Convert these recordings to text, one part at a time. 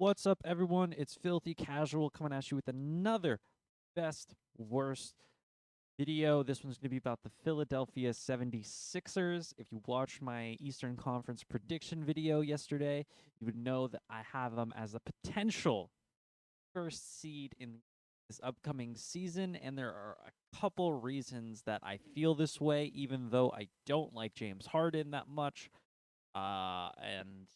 What's up, everyone? It's Filthy Casual coming at you with another best worst video. This one's going to be about the Philadelphia 76ers. If you watched my Eastern Conference prediction video yesterday, you would know that I have them as a potential first seed in this upcoming season, and there are a couple reasons that I feel this way, even though I don't like James Harden that much. And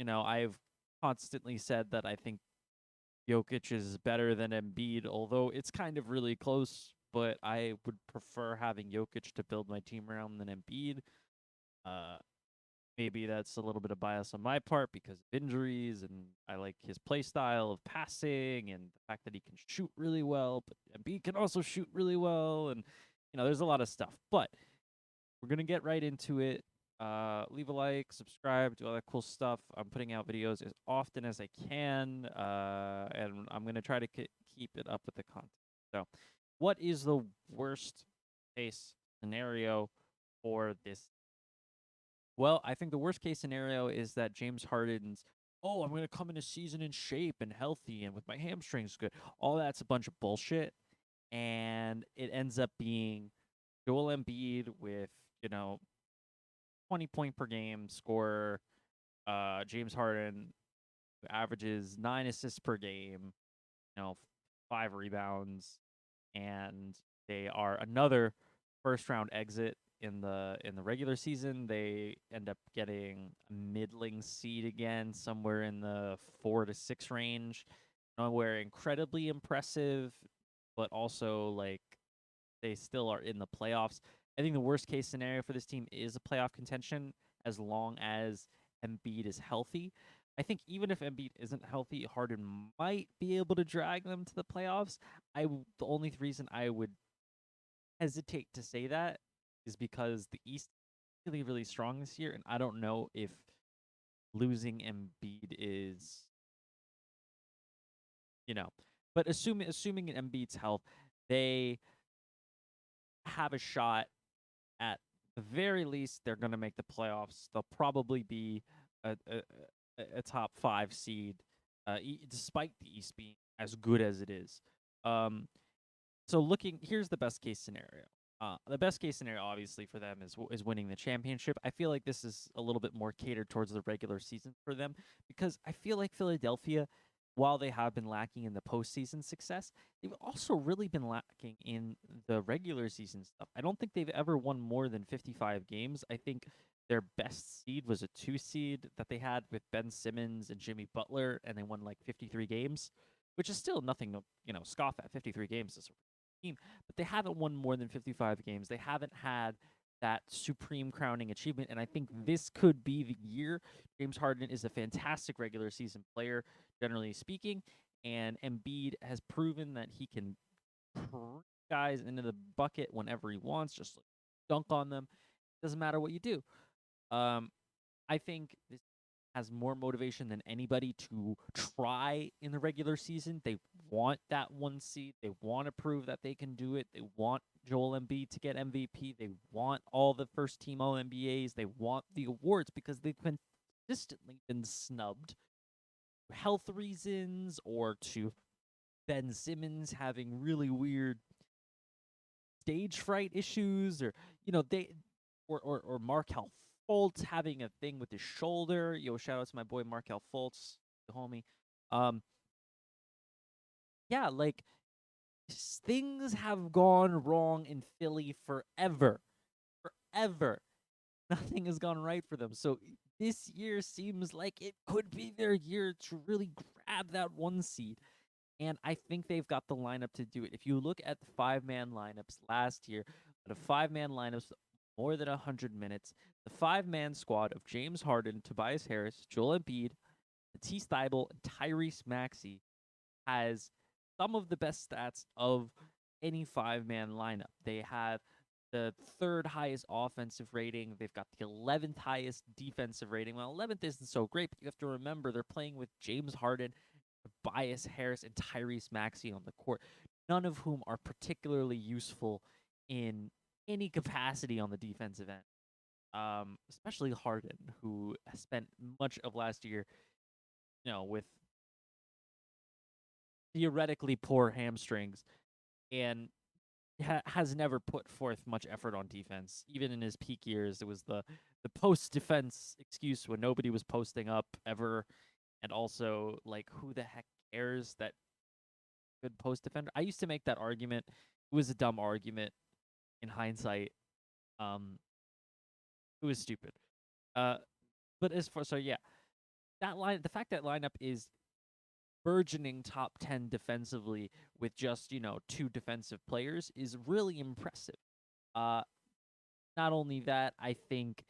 I've constantly said that I think Jokic is better than Embiid, although it's kind of really close. But I would prefer having Jokic to build my team around than Embiid. Uh, Maybe that's a little bit of bias on my part because of injuries, and I like his play style of passing and the fact that he can shoot really well. But Embiid can also shoot really well, and there's a lot of stuff. But we're gonna get right into it. Leave a like, subscribe, do all that cool stuff. I'm putting out videos as often as I can, and I'm gonna try to keep it up with the content. So, what is the worst case scenario for this? Well, I think the worst case scenario is that James Harden's, oh, I'm gonna come in a season in shape and healthy and with my hamstrings good. All that's a bunch of bullshit, and it ends up being Joel Embiid with you know 20-point per game scorer. James Harden averages 9 assists per game, 5 rebounds, and they are another first round exit in the regular season. They end up getting a middling seed again, somewhere in the 4 to 6 range. Nowhere incredibly impressive, but also like they still are in the playoffs. I think the worst case scenario for this team is a playoff contention as long as Embiid is healthy. I think even if Embiid isn't healthy, Harden might be able to drag them to the playoffs. The only reason I would hesitate to say that is because the East is really really strong this year, and I don't know if losing Embiid is you know. But assuming Embiid's health, they have a shot at the very least, they're going to make the playoffs. They'll probably be a top five seed, despite the East being as good as it is. Um, so here's the best case scenario. The best case scenario, obviously, for them is winning the championship. I feel like this is a little bit more catered towards the regular season for them because I feel like Philadelphia, while they have been lacking in the postseason success, they've also really been lacking in the regular season stuff. I don't think they've ever won more than 55 games. I think their best seed was a 2 seed that they had with Ben Simmons and Jimmy Butler, and they won like 53 games, which is still nothing to scoff at. 53 games is a team, but they haven't won more than 55 games. They haven't had that supreme crowning achievement, and I think this could be the year. James Harden is a fantastic regular season player, generally speaking, and Embiid has proven that he can guys into the bucket whenever he wants, just like dunk on them. Doesn't matter what you do. Um, I think this has more motivation than anybody to try in the regular season. They want that 1 seed. They want to prove that they can do it. They want Joel Embiid to get MVP. They want all the first team All NBAs. They want the awards because they've consistently been snubbed for health reasons or to Ben Simmons having really weird stage fright issues, or they or Markel Fultz having a thing with his shoulder. Shout out to my boy Markel Fultz, the homie. Um, yeah, like things have gone wrong in Philly forever, forever. Nothing has gone right for them. So this year seems like it could be their year to really grab that 1 seed. And I think they've got the lineup to do it. If you look at the 5-man lineups last year, the 5-man lineups, more than 100 minutes, the 5-man squad of James Harden, Tobias Harris, Joel Embiid, Matisse Thybulle, and Tyrese Maxey has some of the best stats of any 5-man lineup. They have the third highest offensive rating. They've got the 11th highest defensive rating. Well, 11th isn't so great, but you have to remember they're playing with James Harden, Tobias Harris, and Tyrese Maxey on the court, none of whom are particularly useful in any capacity on the defensive end. Especially Harden, who spent much of last year, with theoretically poor hamstrings and has never put forth much effort on defense. Even in his peak years, it was the post defense excuse when nobody was posting up ever, and also like who the heck cares that good post defender? I used to make that argument. It was a dumb argument in hindsight. Um, it was stupid. Uh, but as far so yeah, the fact that lineup is burgeoning top 10 defensively with just, two defensive players is really impressive. Uh Not only that, I think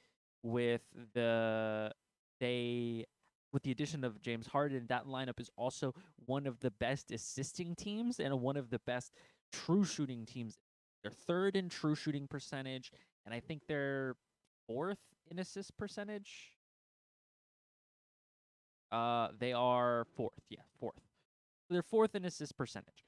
with the they with the addition of James Harden, that lineup is also one of the best assisting teams and one of the best true shooting teams. They're third in true shooting percentage, and I think they're fourth in assist percentage. They are fourth. Yeah, fourth. They're fourth in assist percentage.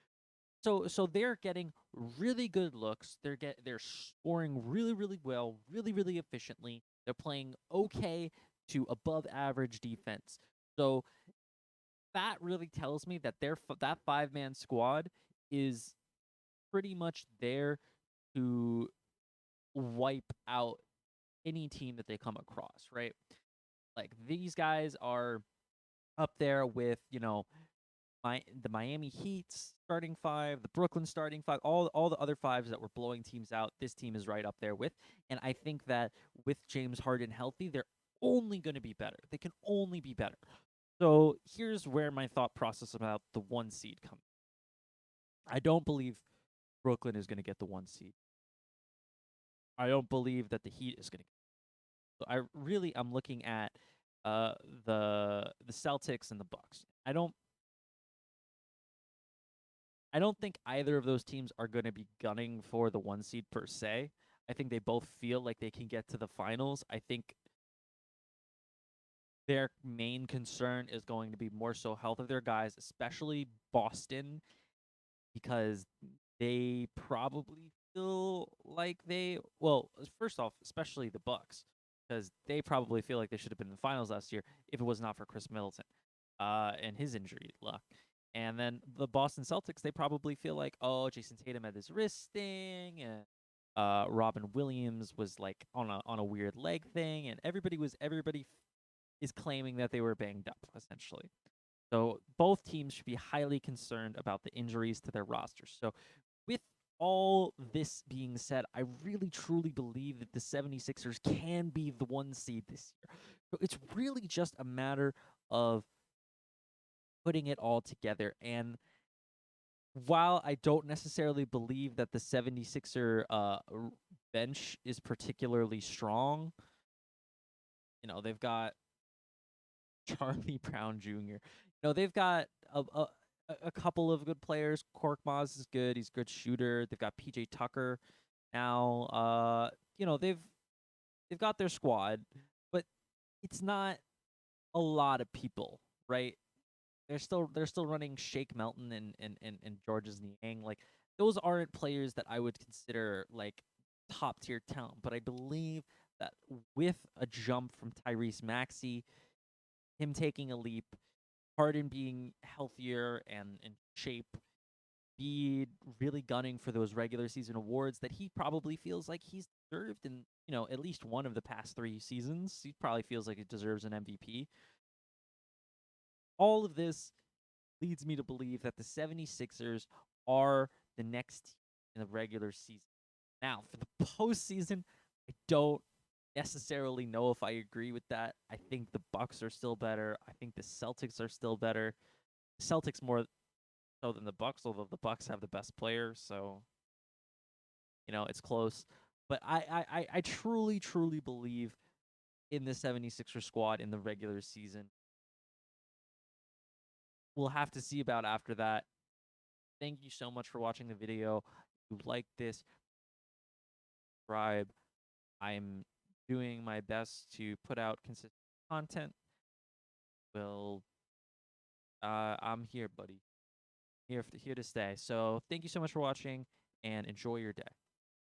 So they're getting really good looks. They're scoring really really well, really really efficiently. They're playing okay to above average defense. So that really tells me that that 5-man squad is pretty much there to wipe out any team that they come across, right? Like these guys are up there with, the Miami Heat starting five, the Brooklyn starting five, all the other fives that were blowing teams out. This team is right up there with, and I think that with James Harden healthy, they're only going to be better. They can only be better. So here's where my thought process about the 1 seed comes. I don't believe Brooklyn is going to get the 1 seed. I don't believe that the Heat is going to. So I'm looking at the Celtics and the Bucks. I don't think either of those teams are going to be gunning for the 1 seed per se. I think they both feel like they can get to the finals. I think their main concern is going to be more so health of their guys, especially Boston, because they probably feel like first off, especially the Bucks, because they probably feel like they should have been in the finals last year if it was not for Chris Middleton, and his injury luck. And then the Boston Celtics, they probably feel like, oh, Jason Tatum had this wrist thing, and Robin Williams was like on a weird leg thing, and everybody is claiming that they were banged up essentially. So both teams should be highly concerned about the injuries to their rosters. So with all this being said, I really truly believe that the 76ers can be the 1 seed this year. So it's really just a matter of putting it all together. And while I don't necessarily believe that the 76er bench is particularly strong, they've got Charlie Brown Jr. They've got a couple of good players. Korkmaz is good. He's a good shooter. They've got PJ Tucker now. They've got their squad, but it's not a lot of people, right? They're still running Shake Melton and Georges Niang. Like those aren't players that I would consider like top tier talent. But I believe that with a jump from Tyrese Maxey, him taking a leap, Harden being healthier and in shape, be really gunning for those regular season awards that he probably feels like he's deserved in, at least one of the past 3 seasons. He probably feels like he deserves an MVP. All of this leads me to believe that the 76ers are the next team in the regular season. Now, for the postseason, I don't necessarily know if I agree with that. I think the Bucks are still better. I think the Celtics are still better. The Celtics more so than the Bucks, although the Bucks have the best player, so it's close. But I truly, truly believe in the 76er squad in the regular season. We'll have to see about after that. Thank you so much for watching the video. If you like this, subscribe. I'm doing my best to put out consistent content. I'm here, buddy. Here to stay. So thank you so much for watching and enjoy your day.